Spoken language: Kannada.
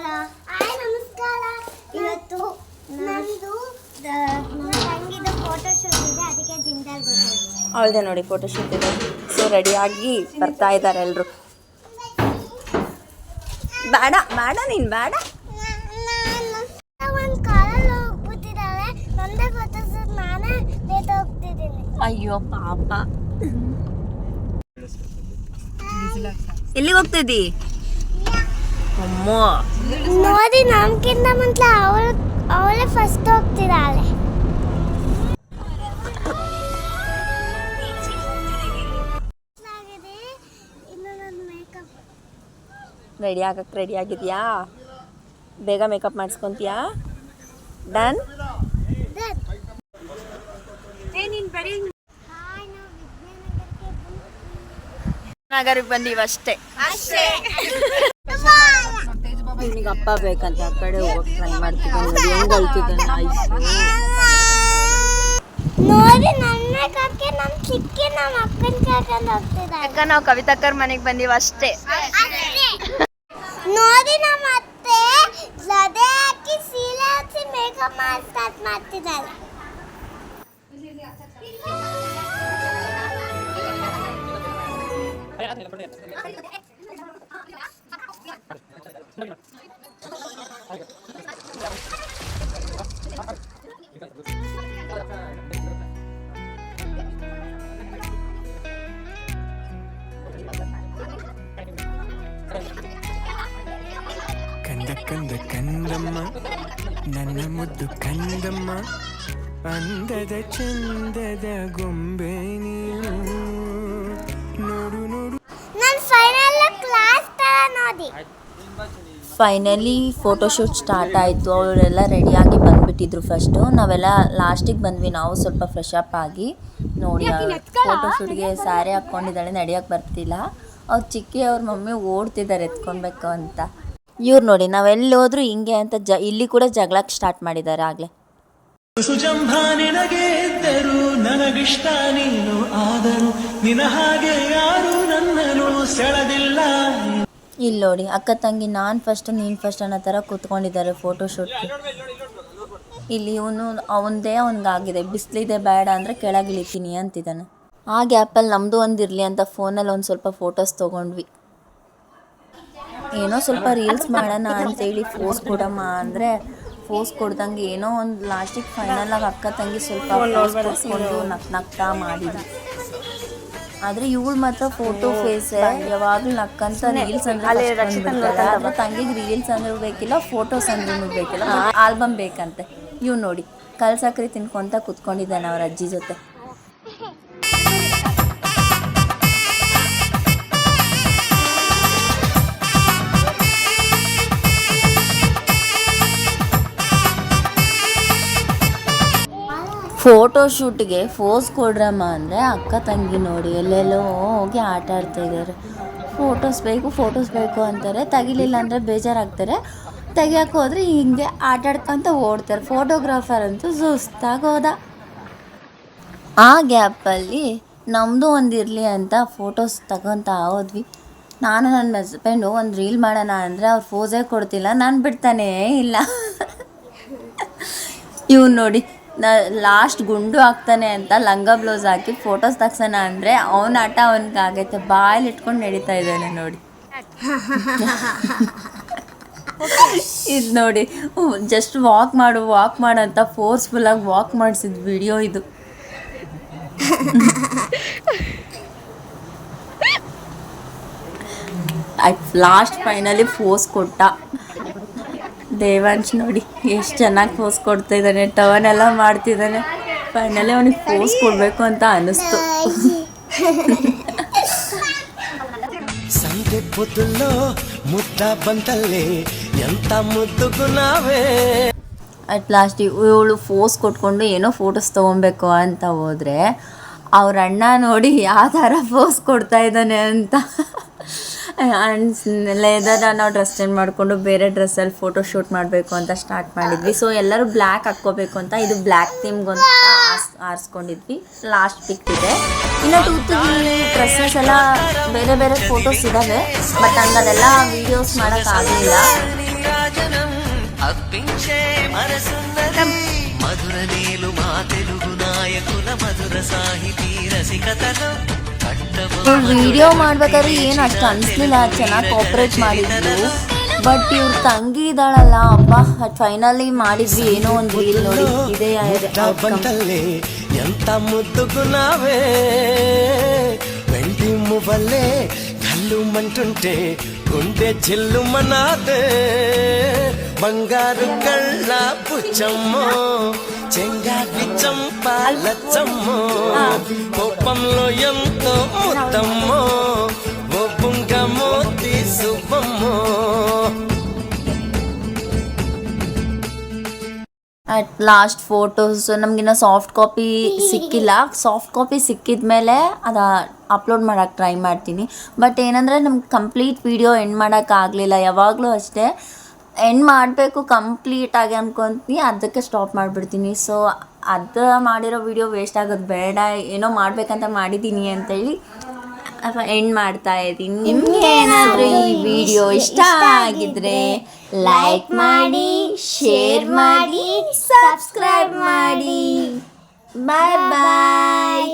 ನಮಸ್ಕಾರ. ಇವತ್ತು ನಂದು ತಂಗಿದು ಫೋಟೋ ಶೂಟ್ ಇದೆ, ಅದಕ್ಕೆ ಜಿಂದಾಲ್ ಗೊತ್ತಿದೆ. ಅವಳದೇ ನೋಡಿ ಫೋಟೋ ಶೂಟ್ ಇದೆ. ಸೊ ರೆಡಿಯಾಗಿ ಬರ್ತಾ ಇದ್ದಾರೆ ಎಲ್ಲರೂ. ಬೇಡ ಬೇಡ ನೀನು ಬೇಡ. ಒಂದು ಕಾರಲ್ಲಿ ಹೋಗ್ಬಿಟ್ಟಿದ್ದಾಳೆ, ನಂದೇ ಫೋಟೋ ಶೂಟ್ ನಾನೇ ಲೇಟ್ ಹೋಗ್ತಿದ್ದೀನಿ. ಅಯ್ಯೋ ಪಾಪ. ಎಲ್ಲಿಗೆ ಹೋಗ್ತಿದ್ದಿ? ಅಮ್ಮ ನೋಡಿ, ನಮ್ಗಿಂತ ಮುಂಚೆ ಅವಳೇ ಫಸ್ಟ್ ಹೋಗ್ತಿದ್ದಾಳೆ. ರೆಡಿ ಆಗಿದೆಯಾ? ಬೇಗ ಮೇಕಪ್ ಮಾಡಿಸ್ಕೊತೀಯಾ? ಡನ್. ನಗರಕ್ಕೆ ಬಂದೀವಿ ಅಷ್ಟೇ. ನಿನಗೆ ಅಪ್ಪ ಬೇಕಂತ ಆ ಕಡೆ ಹೋಗಕ್ಕೆ ಟ್ರೈ ಮಾಡ್ತಿದ್ದಾನೆ. ಹೆಂಗೆ ಅಳ್ತಿದ್ದಾನೆ. ನೋಡಿ, ನನ್ನ ಕಕ್ಕೆ ನಮ್ಮ ಚಿಕ್ಕಿ ನಮ್ಮ ಅಕ್ಕನ ಕರ್ಕೊಂಡು ಹೋಗ್ತಿದ್ದಾರೆ. ಅಕ್ಕ ನಾವು ಕವಿತಕ್ಕರ್ ಮನೆಗೆ ಬಂದೀವಿ ಅಷ್ಟೇ. ನೋಡಿ, ನಮ್ಮ ಅತ್ತೆ ಜಡೆ ಹಾಕಿ ಸೀರೆ ಹಚ್ಚಿ ಮೇಕಪ್ ಮಾಡಿ ಸ್ಟಾರ್ಟ್ ಮಾಡ್ತಿದ್ದಾರೆ. ಕಂದ ಕಂದ ಕಂದಮ್ಮ ನನ್ನ ಮುದ್ದು ಕಂದಮ್ಮ, ಅಂದದ ಚಂದದ ಗೊಂಬೆ ನೀನು, ನೋಡು ನೋಡು. ನಾನು ಫೈನಲ್ ಕ್ಲಾಸ್ ತರ ನೋಡಿ. ಫೈನಲಿ ಫೋಟೋಶೂಟ್ ಸ್ಟಾರ್ಟ್ ಆಯಿತು. ಅವರೆಲ್ಲ ರೆಡಿಯಾಗಿ ಬಂದುಬಿಟ್ಟಿದ್ರು. ಫಸ್ಟು ನಾವೆಲ್ಲ ಲಾಸ್ಟಿಗೆ ಬಂದ್ವಿ. ನಾವು ಸ್ವಲ್ಪ ಫ್ರೆಶ್ ಅಪ್ ಆಗಿ ನೋಡಿ ಫೋಟೋಶೂಟ್ಗೆ ಸ್ಯಾರಿ ಹಾಕ್ಕೊಂಡಿದ್ದಾಳೆ, ನಡೆಯೋಕ್ಕೆ ಬರ್ತಿಲ್ಲ. ಅವ್ರು ಚಿಕ್ಕಿ ಅವ್ರ ಮಮ್ಮಿ ಓಡ್ತಿದ್ದಾರೆ ಎತ್ಕೊಬೇಕು ಅಂತ. ಇವ್ರು ನೋಡಿ, ನಾವೆಲ್ಲೋದ್ರೂ ಹಿಂಗೆ ಅಂತ ಇಲ್ಲಿ ಕೂಡ ಜಗಳಕ್ಕೆ ಸ್ಟಾರ್ಟ್ ಮಾಡಿದ್ದಾರೆ ಆಗಲೇ. ಸುಜಂಭ ನಿನಗೆ ಇದ್ದರು ನನಗಿಷ್ಟ ನೀನು ಆದರೂ ನಿನ ಹಾಗೆ ಯಾರು ನನ್ನನ್ನು ಸೆಳೆದಿಲ್ಲ. ಇಲ್ಲಿ ನೋಡಿ, ಅಕ್ಕ ತಂಗಿ ನಾನು ಫಸ್ಟ್ ನೀನು ಫಸ್ಟ್ ಅನ್ನೋ ಥರ ಕೂತ್ಕೊಂಡಿದ್ದಾರೆ ಫೋಟೋಶೂಟ್ಗೆ. ಇಲ್ಲಿ ಇವನು ಅವನದೇ ಅವ್ನಿಗಾಗಿದೆ, ಬಿಸಿಲಿದೆ ಬೇಡ ಅಂದರೆ ಕೆಳಗಿಳಿತೀನಿ ಅಂತಿದ್ದಾನೆ. ಆ ಗ್ಯಾಪಲ್ಲಿ ನಮ್ಮದು ಒಂದಿರಲಿ ಅಂತ ಫೋನಲ್ಲಿ ಒಂದು ಸ್ವಲ್ಪ ಫೋಟೋಸ್ ತೊಗೊಂಡ್ವಿ. ಏನೋ ಸ್ವಲ್ಪ ರೀಲ್ಸ್ ಮಾಡೋಣ ಅಂತೇಳಿ ಫೋಸ್ ಕೊಡಮ್ಮ ಅಂದರೆ ಫೋಸ್ ಕೊಡ್ದಂಗೆ ಏನೋ ಒಂದು ಲಾಸ್ಟಿಗೆ ಫೈನಲಾಗಿ ಅಕ್ಕ ತಂಗಿ ಸ್ವಲ್ಪ ಫೋಸ್ ಕೊಟ್ಕೊಂಡು ನಗ್ತಾ ಮಾಡಿದ್ವಿ. ಆದರೆ ಇವಳು ಮಾತ್ರ ಫೋಟೋ ಫೇಸ್ ಯಾವಾಗಲೂ ನಕ್ಕಂತ ರೀಲ್ಸ್ ಅಂದರೆ ಆದರೆ ತಂಗಿಗೆ ರೀಲ್ಸ್ ಅಂದ್ರೆ ಬೇಕಿಲ್ಲ, ಫೋಟೋಸ್ ಅಂದ್ರೂ ಬೇಕಿಲ್ಲ, ಆಲ್ಬಮ್ ಬೇಕಂತೆ. ಇವ್ ನೋಡಿ ಕಲ್ಸಕ್ರಿ ತಿನ್ಕೊಂತ ಕುತ್ಕೊಂಡಿದ್ದಾನೆ ಅವ್ರ ಅಜ್ಜಿ ಜೊತೆ. ಫೋಟೋಶೂಟ್ಗೆ ಫೋಸ್ ಕೊಡ್ರಮ್ಮ ಅಂದರೆ ಅಕ್ಕ ತಂಗಿ ನೋಡಿ ಎಲ್ಲೆಲ್ಲೋ ಹೋಗಿ ಆಟ ಆಡ್ತಾ ಇದ್ದಾರೆ. ಫೋಟೋಸ್ ಬೇಕು ಅಂತಾರೆ, ತೆಗಿಲಿಲ್ಲ ಅಂದರೆ ಬೇಜಾರಾಗ್ತಾರೆ. ತೆಗಿಯೋಕೆ ಹೋದ್ರೆ ಹಿಂಗೆ ಆಟ ಆಡ್ಕೊಂತ ಓಡ್ತಾರೆ. ಫೋಟೋಗ್ರಾಫರ್ ಅಂತೂ ಸುಸ್ತಾಗೋದ. ಆ ಗ್ಯಾಪಲ್ಲಿ ನಮ್ಮದು ಒಂದಿರಲಿ ಅಂತ ಫೋಟೋಸ್ ತಗೊತಾ ಹೋದ್ವಿ. ನಾನು ನನ್ನ ಹಸ್ಬೆಂಡು ಒಂದು ರೀಲ್ ಮಾಡೋಣ ಅಂದರೆ ಅವ್ರು ಫೋಸೇ ಕೊಡ್ತಿಲ್ಲ, ನಾನು ಬಿಡ್ತಾನೇ ಇಲ್ಲ. ಇವ್ನು ನೋಡಿ ಲಾಸ್ಟ್ ಗುಂಡು ಹಾಕ್ತಾನೆ ಅಂತ ಲಂಗ ಬ್ಲೌಸ್ ಹಾಕಿ ಫೋಟೋಸ್ ತಗ್ಸೋಣ ಅಂದರೆ ಅವನ ಆಟ ಅವನಿಗಾಗೈತೆ. ಬಾಯಲ್ಲಿ ಇಟ್ಕೊಂಡು ನಡೀತಾ ಇದ್ದಾನೆ ನೋಡಿ. ಇದು ನೋಡಿ, ಜಸ್ಟ್ ವಾಕ್ ಮಾಡು ಅಂತ ಫೋರ್ಸ್ಫುಲ್ಲಾಗಿ ವಾಕ್ ಮಾಡಿಸಿದ ವಿಡಿಯೋ ಇದು. ಲಾಸ್ಟ್ ಫೈನಲಿ ಫೋಸ್ ಕೊಟ್ಟ ದೇವಾಂಶ್. ನೋಡಿ ಎಷ್ಟು ಚೆನ್ನಾಗಿ ಫೋಸ್ ಕೊಡ್ತಾ ಇದ್ದಾನೆ, ಟರ್ನ್ ಎಲ್ಲ ಮಾಡ್ತಿದ್ದಾನೆ. ಫೈನಲಿ ಅವನಿಗೆ ಫೋಸ್ ಕೊಡಬೇಕು ಅಂತ ಅನ್ನಿಸ್ತು. ಸಂತೆ ಪುತ್ತುಲ್ಲೋ ಮುದ್ದ ಬಂತಲ್ಲೇ ಎಂತ ಮುದ್ದುಗು ನಾವೇ. ಅಟ್ ಲಾಸ್ಟ್ ಇವಳು ಫೋಸ್ ಕೊಟ್ಕೊಂಡು ಏನೋ ಫೋಟೋಸ್ ತೊಗೊಬೇಕು ಅಂತ ಹೋದರೆ ಅವ್ರ ಅಣ್ಣ ನೋಡಿ ಯಾವ ಥರ ಫೋಸ್ ಕೊಡ್ತಾ ಇದ್ದಾನೆ ಅಂತ. ಲೆದರ್ ನಾವು ಡ್ರೆಸ್ ಚೇಂಜ್ ಮಾಡಿಕೊಂಡು ಬೇರೆ ಡ್ರೆಸ್ಸಲ್ಲಿ ಫೋಟೋ ಶೂಟ್ ಮಾಡಬೇಕು ಅಂತ ಸ್ಟಾರ್ಟ್ ಮಾಡಿದ್ವಿ. ಸೊ ಎಲ್ಲರೂ ಬ್ಲ್ಯಾಕ್ ಹಾಕ್ಕೋಬೇಕು ಅಂತ ಇದು ಬ್ಲ್ಯಾಕ್ ಥೀಮ್ಗೊಂತ ಆರಿಸ್ಕೊಂಡಿದ್ವಿ. ಲಾಸ್ಟ್ ಪಿಕ್ ಇದೆ. ಇನ್ನು 2-3 ಡ್ರೆಸ್ಸಸ್ ಎಲ್ಲ ಬೇರೆ ಬೇರೆ ಫೋಟೋಸ್ ಇದ್ದಾವೆ, ಬಟ್ ಹಂಗೆ ಅದೆಲ್ಲ ವೀಡಿಯೋಸ್ ಮಾಡೋಕ್ಕಾಗಲಿಲ್ಲ. అప్పించే మనసున్నది మధుర నీలు మా తెలుగు నాయకుల మధుర సాహితీ రసికతలు ವಿಡಿಯೋ ಮಾಡ್ಬೇಕಾದ್ರೆ ಏನು ಅಷ್ಟು ಅನಿಸ್ಲಿಲ್ಲ, ಚೆನ್ನಾಗಿ ಕೋಆಪ್ರೇಟ್ ಮಾಡಿದ್ರು. ಬಟ್ ಇವ್ರ ತಂಗಿ ಇದ್ದಾಳಲ್ಲ, ಅಪ್ಪ ಫೈನಲಿ ಮಾಡಿದ್ವಿ ಏನೋ ಒಂದು ರೀಲ್ ನೋಡಿ. ಇದೇ ಬಂತಲ್ಲೇ ಎಂತ ಮುದ್ದುಗುನಾವೇ వెండి మువ్వలే కళ్ళు మంటుంటే గుండె చిల్లు మనాదే బంగారు కళ్ళ పుచ్చమ్మో చెంగాటి చంపాలచ్చమ్మో కోపంలో ఎంతో ముద్దమ్మో ఓ బుంగమో తీసుబమ్మో. ಅಟ್ ಲಾಸ್ಟ್ ಫೋಟೋಸ್ ನಮಗಿನ್ನ ಸಾಫ್ಟ್ ಕಾಪಿ ಸಿಕ್ಕಿಲ್ಲ. ಸಾಫ್ಟ್ ಕಾಪಿ ಸಿಕ್ಕಿದ ಮೇಲೆ ಅದು ಅಪ್ಲೋಡ್ ಮಾಡೋಕ್ಕೆ ಟ್ರೈ ಮಾಡ್ತೀನಿ. ಬಟ್ ಏನಂದರೆ ನಮ್ಗೆ ಕಂಪ್ಲೀಟ್ ವೀಡಿಯೋ ಎಂಡ್ ಮಾಡೋಕ್ಕಾಗಲಿಲ್ಲ. ಯಾವಾಗಲೂ ಅಷ್ಟೇ ಎಂಡ್ ಮಾಡಬೇಕು ಕಂಪ್ಲೀಟಾಗಿ ಅಂದ್ಕೊತೀನಿ, ಅದಕ್ಕೆ ಸ್ಟಾಪ್ ಮಾಡಿಬಿಡ್ತೀನಿ. ಸೊ ಅದು ಮಾಡಿರೋ ವಿಡಿಯೋ ವೇಸ್ಟ್ ಆಗೋದು ಬೇಡ, ಏನೋ ಮಾಡಬೇಕಂತ ಮಾಡಿದ್ದೀನಿ ಅಂತೇಳಿ ಎಂಡ್ ಮಾಡ್ತಾ ಇದ್ದೀನಿ. ನಿಮ್ಗೆ ಏನಾದರೂ ಈ ವಿಡಿಯೋ ಇಷ್ಟ ಆಗಿದ್ರೆ ಲೈಕ್ ಮಾಡಿ, ಶೇರ್ ಮಾಡಿ, ಸಬ್ಸ್ಕ್ರೈಬ್ ಮಾಡಿ. ಬಾಯ್ ಬಾಯ್.